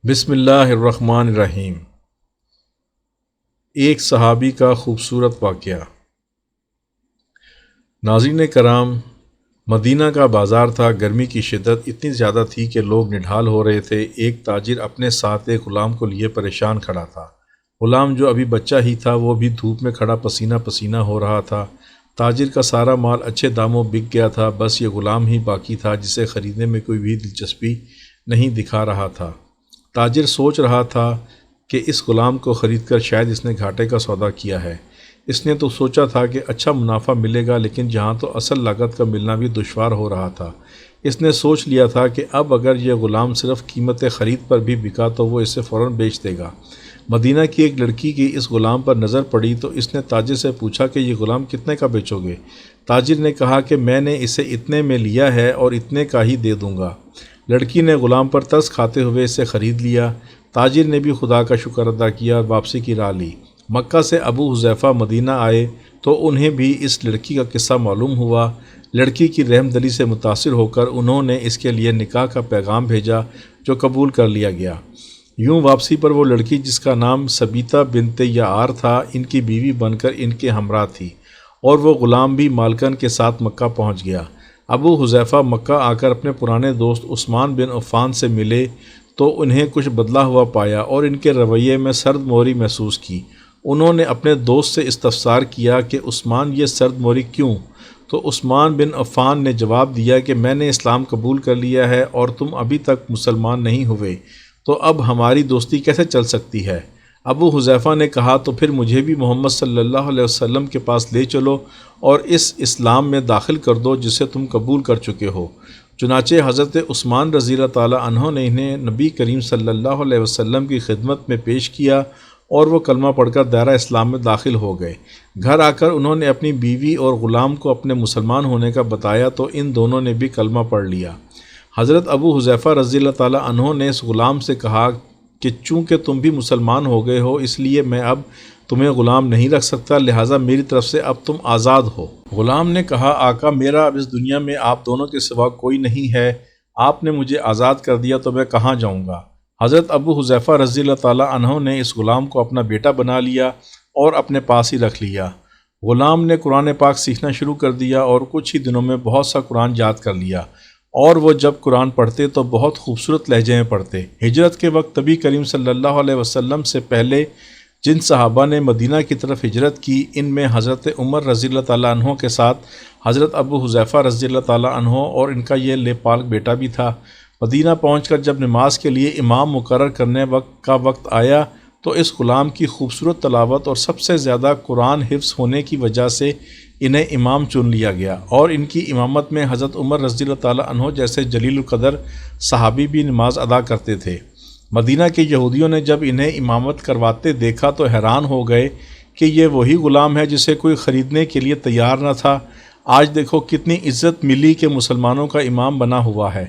بسم اللہ الرحمن الرحیم۔ ایک صحابی کا خوبصورت واقعہ۔ ناظرین کرام، مدینہ کا بازار تھا۔ گرمی کی شدت اتنی زیادہ تھی کہ لوگ نڈھال ہو رہے تھے۔ ایک تاجر اپنے ساتھ ایک غلام کو لیے پریشان کھڑا تھا۔ غلام جو ابھی بچہ ہی تھا وہ بھی دھوپ میں کھڑا پسینہ پسینہ ہو رہا تھا۔ تاجر کا سارا مال اچھے داموں بک گیا تھا، بس یہ غلام ہی باقی تھا جسے خریدنے میں کوئی بھی دلچسپی نہیں دکھا رہا تھا۔ تاجر سوچ رہا تھا کہ اس غلام کو خرید کر شاید اس نے گھاٹے کا سودا کیا ہے۔ اس نے تو سوچا تھا کہ اچھا منافع ملے گا، لیکن جہاں تو اصل لاگت کا ملنا بھی دشوار ہو رہا تھا۔ اس نے سوچ لیا تھا کہ اب اگر یہ غلام صرف قیمت خرید پر بھی بکا تو وہ اسے فوراً بیچ دے گا۔ مدینہ کی ایک لڑکی کی اس غلام پر نظر پڑی تو اس نے تاجر سے پوچھا کہ یہ غلام کتنے کا بیچو گے؟ تاجر نے کہا کہ میں نے اسے اتنے میں لیا ہے اور اتنے کا ہی دے دوں گا۔ لڑکی نے غلام پر ترس کھاتے ہوئے اسے خرید لیا۔ تاجر نے بھی خدا کا شکر ادا کیا اور واپسی کی راہ لی۔ مکہ سے ابو حذیفہ مدینہ آئے تو انہیں بھی اس لڑکی کا قصہ معلوم ہوا۔ لڑکی کی رحم دلی سے متاثر ہو کر انہوں نے اس کے لیے نکاح کا پیغام بھیجا جو قبول کر لیا گیا۔ یوں واپسی پر وہ لڑکی جس کا نام ثبیتہ بنت یعار تھا ان کی بیوی بن کر ان کے ہمراہ تھی، اور وہ غلام بھی مالکن کے ساتھ مکہ پہنچ گیا۔ ابو حذیفہ مکہ آ کر اپنے پرانے دوست عثمان بن عفان سے ملے تو انہیں کچھ بدلا ہوا پایا اور ان کے رویے میں سرد موری محسوس کی۔ انہوں نے اپنے دوست سے استفسار کیا کہ عثمان یہ سرد موری کیوں؟ تو عثمان بن عفان نے جواب دیا کہ میں نے اسلام قبول کر لیا ہے اور تم ابھی تک مسلمان نہیں ہوئے، تو اب ہماری دوستی کیسے چل سکتی ہے؟ ابو حذیفہ نے کہا تو پھر مجھے بھی محمد صلی اللہ علیہ وسلم کے پاس لے چلو اور اس اسلام میں داخل کر دو جسے تم قبول کر چکے ہو۔ چنانچہ حضرت عثمان رضی اللہ تعالیٰ عنہ نے انہیں نبی کریم صلی اللہ علیہ وسلم کی خدمت میں پیش کیا اور وہ کلمہ پڑھ کر دائرہ اسلام میں داخل ہو گئے۔ گھر آ کر انہوں نے اپنی بیوی اور غلام کو اپنے مسلمان ہونے کا بتایا تو ان دونوں نے بھی کلمہ پڑھ لیا۔ حضرت ابو حذیفہ رضی اللہ تعالیٰ عنہ نے اس غلام سے کہا کہ چونکہ تم بھی مسلمان ہو گئے ہو اس لیے میں اب تمہیں غلام نہیں رکھ سکتا، لہٰذا میری طرف سے اب تم آزاد ہو۔ غلام نے کہا آقا میرا اب اس دنیا میں آپ دونوں کے سوا کوئی نہیں ہے، آپ نے مجھے آزاد کر دیا تو میں کہاں جاؤں گا؟ حضرت ابو حذیفہ رضی اللہ تعالیٰ عنہ نے اس غلام کو اپنا بیٹا بنا لیا اور اپنے پاس ہی رکھ لیا۔ غلام نے قرآن پاک سیکھنا شروع کر دیا اور کچھ ہی دنوں میں بہت سا قرآن یاد کر لیا، اور وہ جب قرآن پڑھتے تو بہت خوبصورت لہجے میں پڑھتے۔ ہجرت کے وقت نبی کریم صلی اللہ علیہ وسلم سے پہلے جن صحابہ نے مدینہ کی طرف ہجرت کی ان میں حضرت عمر رضی اللہ تعالیٰ عنہ کے ساتھ حضرت ابو حذیفہ رضی اللہ تعالیٰ عنہ اور ان کا یہ پاک بیٹا بھی تھا۔ مدینہ پہنچ کر جب نماز کے لیے امام مقرر کرنے کا وقت آیا تو اس غلام کی خوبصورت تلاوت اور سب سے زیادہ قرآن حفظ ہونے کی وجہ سے انہیں امام چن لیا گیا، اور ان کی امامت میں حضرت عمر رضی اللہ تعالیٰ عنہ جیسے جلیل القدر صحابی بھی نماز ادا کرتے تھے۔ مدینہ کے یہودیوں نے جب انہیں امامت کرواتے دیکھا تو حیران ہو گئے کہ یہ وہی غلام ہے جسے کوئی خریدنے کے لیے تیار نہ تھا۔ آج دیکھو کتنی عزت ملی کہ مسلمانوں کا امام بنا ہوا ہے۔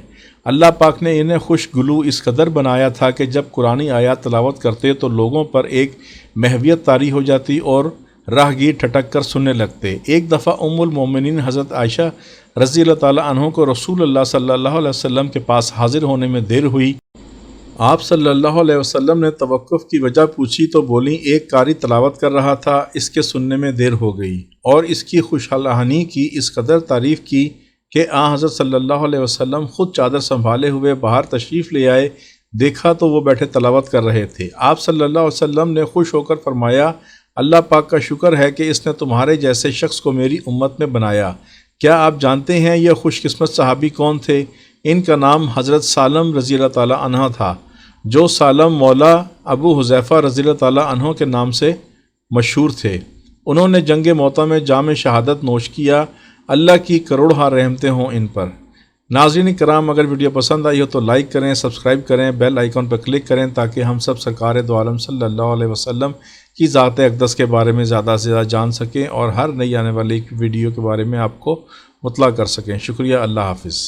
اللہ پاک نے انہیں خوش گلو اس قدر بنایا تھا کہ جب قرآنی آیات تلاوت کرتے تو لوگوں پر ایک محویت طاری ہو جاتی اور راہ گیر ٹھٹک کر سننے لگتے۔ ایک دفعہ ام المومنین حضرت عائشہ رضی اللہ تعالیٰ عنہ کو رسول اللہ صلی اللہ علیہ وسلم کے پاس حاضر ہونے میں دیر ہوئی۔ آپ صلی اللہ علیہ وسلم نے توقف کی وجہ پوچھی تو بولیں ایک قاری تلاوت کر رہا تھا، اس کے سننے میں دیر ہو گئی، اور اس کی خوشحالانی کی اس قدر تعریف کی کہ حضرت صلی اللہ علیہ وسلم خود چادر سنبھالے ہوئے باہر تشریف لے آئے۔ دیکھا تو وہ بیٹھے تلاوت کر رہے تھے۔ آپ صلی اللہ علیہ وسلم نے خوش ہو کر فرمایا اللہ پاک کا شکر ہے کہ اس نے تمہارے جیسے شخص کو میری امت میں بنایا۔ کیا آپ جانتے ہیں یہ خوش قسمت صحابی کون تھے؟ ان کا نام حضرت سالم رضی اللہ تعالیٰ عنہ تھا، جو سالم مولا ابو حذیفہ رضی اللہ تعالیٰ عنہ کے نام سے مشہور تھے۔ انہوں نے جنگ موطا میں جام شہادت نوش کیا۔ اللہ کی کروڑ رحمتیں ہوں ان پر۔ ناظرین کرام، اگر ویڈیو پسند آئی ہو تو لائک کریں، سبسکرائب کریں، بیل آئیکن پر کلک کریں تاکہ ہم سب سرکار دو عالم صلی اللہ علیہ وسلم کی ذات اقدس کے بارے میں زیادہ سے زیادہ جان سکیں اور ہر نئی آنے والی ویڈیو کے بارے میں آپ کو مطلع کر سکیں۔ شکریہ، اللہ حافظ۔